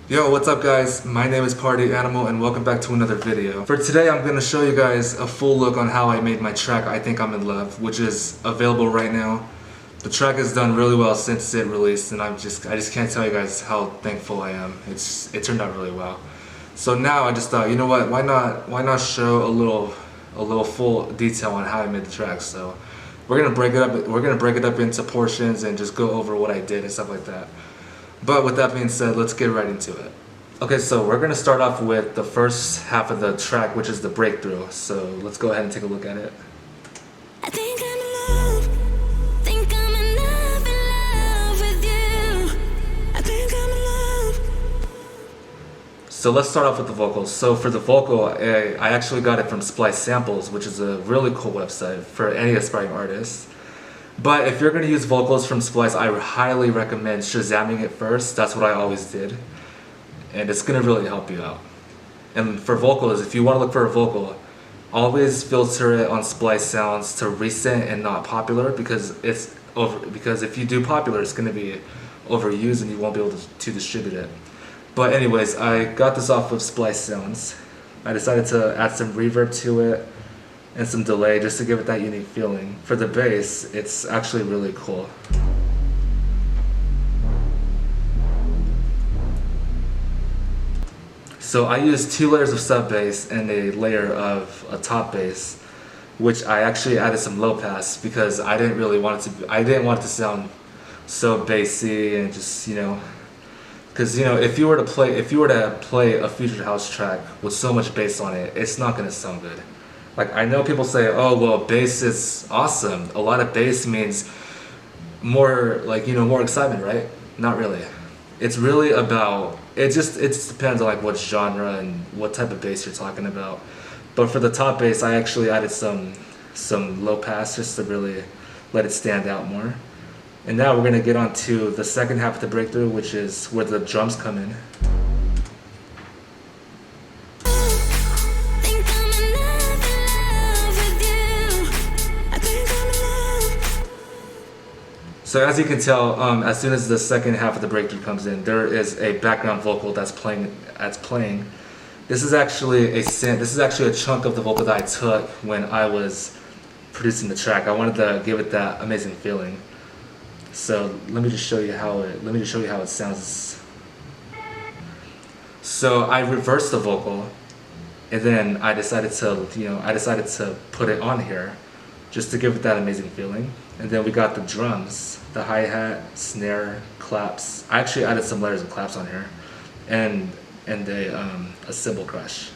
Yo, what's up guys? My name is Party Animal and welcome back to another video. For today I'm going to show you guys a full look on how I made my track I Think I'm in Love, which is available right now. The track has done really well since it released and I just can't tell you guys how thankful I am. It turned out really well. So now I just thought, you know what, why not show a little full detail on how I made the track. So we're going to break it up into portions and just go over what I did and stuff like that. But with that being said, let's get right into it. Okay, so we're going to start off with the first half of the track, which is the breakthrough. So let's go ahead and take a look at it. I think I'm in love, think I'm in love with you. I think I'm in love. So let's start off with the vocals. So for the vocal, I actually got it from Splice Samples, which is a really cool website for any aspiring artist. But if you're going to use vocals from Splice, I highly recommend Shazamming it first. That's what I always did. And it's going to really help you out. And for vocals, if you want to look for a vocal, always filter it on Splice Sounds to recent and not popular, because if you do popular, it's going to be overused and you won't be able to distribute it. But anyways, I got this off of Splice Sounds. I decided to add some reverb to it and some delay just to give it that unique feeling. For the bass, it's actually really cool. So I used 2 layers of sub bass and a layer of a top bass, which I actually added some low pass because I didn't want it to sound so bassy and just, because if you were to play a future house track with so much bass on it, it's not gonna sound good. Like, I know people say, oh well, bass is awesome. A lot of bass means more, more excitement, right? Not really. It's really about, it just depends on like what genre and what type of bass you're talking about. But for the top bass, I actually added some low pass just to really let it stand out more. And now we're gonna get on to the second half of the breakthrough, which is where the drums come in. So as you can tell, as soon as the second half of the breakthrough comes in, there is a background vocal that's playing. This is actually a chunk of the vocal that I took when I was producing the track. I wanted to give it that amazing feeling. So let me just show you how it sounds. So I reversed the vocal, and then I decided to put it on here, just to give it that amazing feeling. And then we got the drums, the hi-hat, snare, claps. I actually added some layers of claps on here, and a cymbal crash.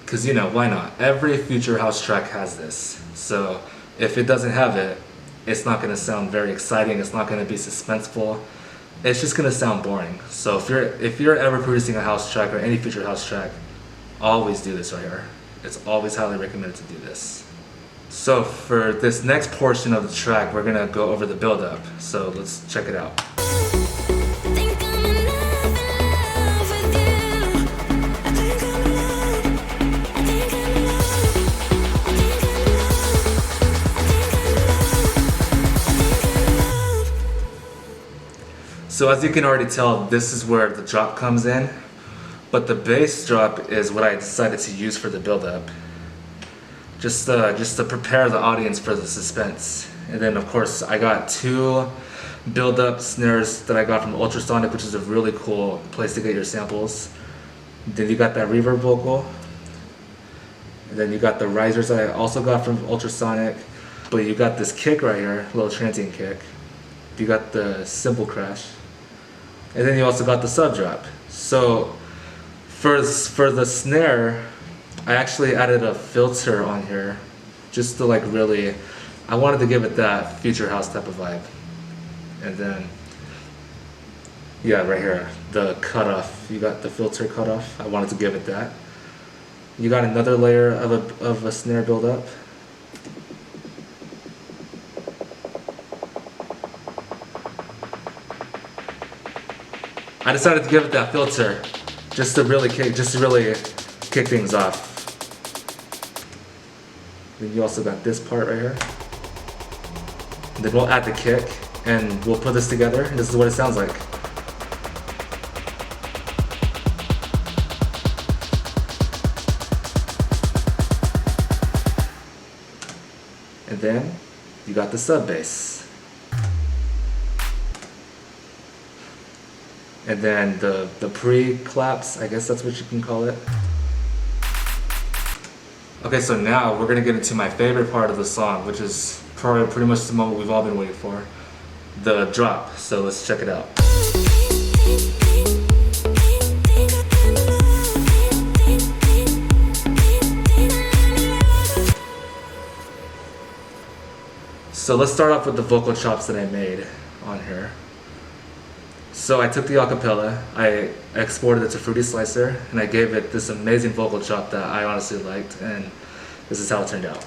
Because why not? Every future house track has this. So if it doesn't have it, it's not going to sound very exciting. It's not going to be suspenseful. It's just gonna sound boring. So if you're ever producing a house track or any future house track, always do this right here. It's always highly recommended to do this. So for this next portion of the track, we're gonna go over the build-up. So let's check it out. So as you can already tell, this is where the drop comes in, but the bass drop is what I decided to use for the build-up, just to prepare the audience for the suspense. And then of course I got 2 build-up snares that I got from Ultrasonic, which is a really cool place to get your samples. Then you got that reverb vocal, and then you got the risers that I also got from Ultrasonic. But you got this kick right here, a little transient kick. You got the cymbal crash. And then you also got the sub drop. So for the snare, I actually added a filter on here just to I wanted to give it that future house type of vibe. And then, yeah, right here, the cutoff, you got the filter cutoff. I wanted to give it that. You got another layer of a snare build-up. I decided to give it that filter just to really kick things off. Then you also got this part right here. And then we'll add the kick and we'll put this together, and this is what it sounds like. And then you got the sub bass. And then the pre-claps, I guess that's what you can call it. Okay, so now we're gonna get into my favorite part of the song, which is probably pretty much the moment we've all been waiting for, the drop. So let's check it out. So let's start off with the vocal chops that I made on here. So I took the acapella, I exported it to Fruity Slicer, and I gave it this amazing vocal chop that I honestly liked, and this is how it turned out.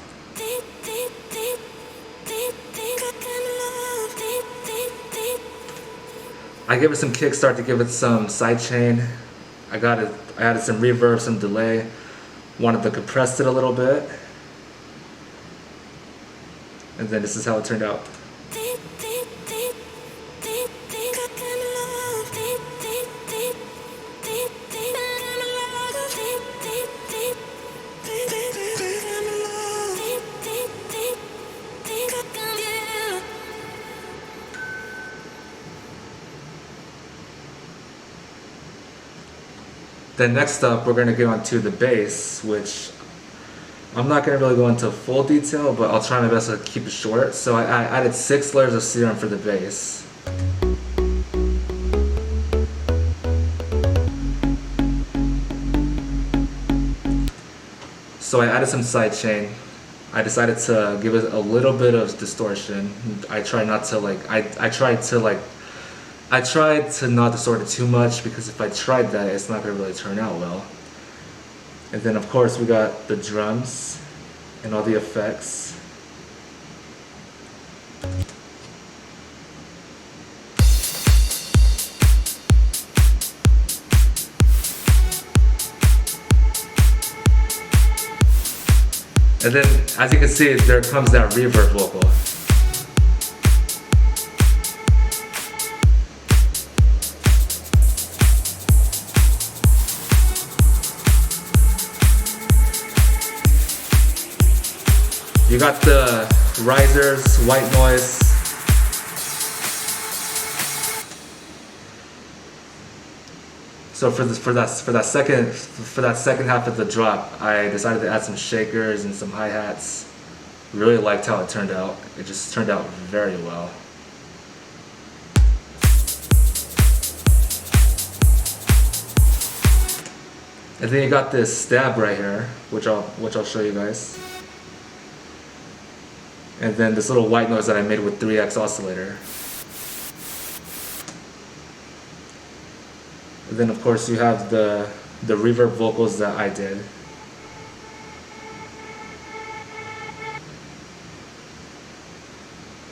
I gave it some kickstart to give it some sidechain. I added some reverb, some delay, wanted to compress it a little bit, and then this is how it turned out. Then next up, we're going to get onto the bass, which I'm not going to really go into full detail, but I'll try my best to keep it short. So I added 6 layers of serum for the bass. So I added some sidechain. I decided to give it a little bit of distortion. I tried to not distort it too much, because if I tried that, it's not going to really turn out well. And then of course we got the drums and all the effects. And then, as you can see, there comes that reverb vocal. You got the risers, white noise. So for that second half of the drop, I decided to add some shakers and some hi-hats. Really liked how it turned out. It just turned out very well. And then you got this stab right here, which I'll show you guys. And then this little white noise that I made with 3x oscillator. And then of course you have the reverb vocals that I did.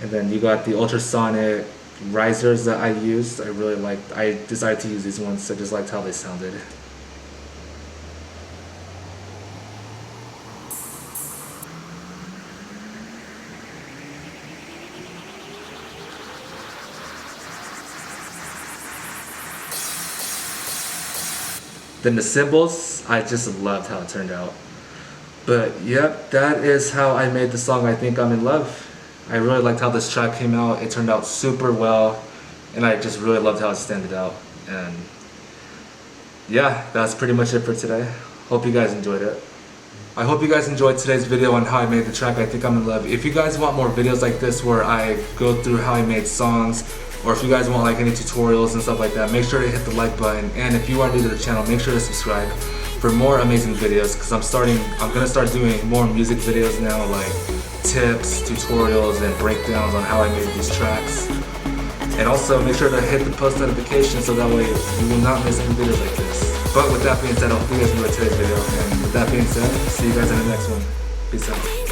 And then you got the ultrasonic risers that I used. I decided to use these ones, I just liked how they sounded. Then the cymbals, I just loved how it turned out. But yep, that is how I made the song I Think I'm in Love. I really liked how this track came out. It turned out super well, and I just really loved how it standed out. And yeah, that's pretty much it for today. Hope you guys enjoyed it. I hope you guys enjoyed today's video on how I made the track I Think I'm in Love. If you guys want more videos like this where I go through how I made songs, or if you guys want like any tutorials and stuff like that, make sure to hit the like button. And if you are new to the channel, make sure to subscribe for more amazing videos, because I'm gonna start doing more music videos now, like tips, tutorials, and breakdowns on how I made these tracks. And also make sure to hit the post notification so that way you will not miss any videos like this. But with that being said, I hope you guys enjoyed today's video. And with that being said, see you guys in the next one. Peace out.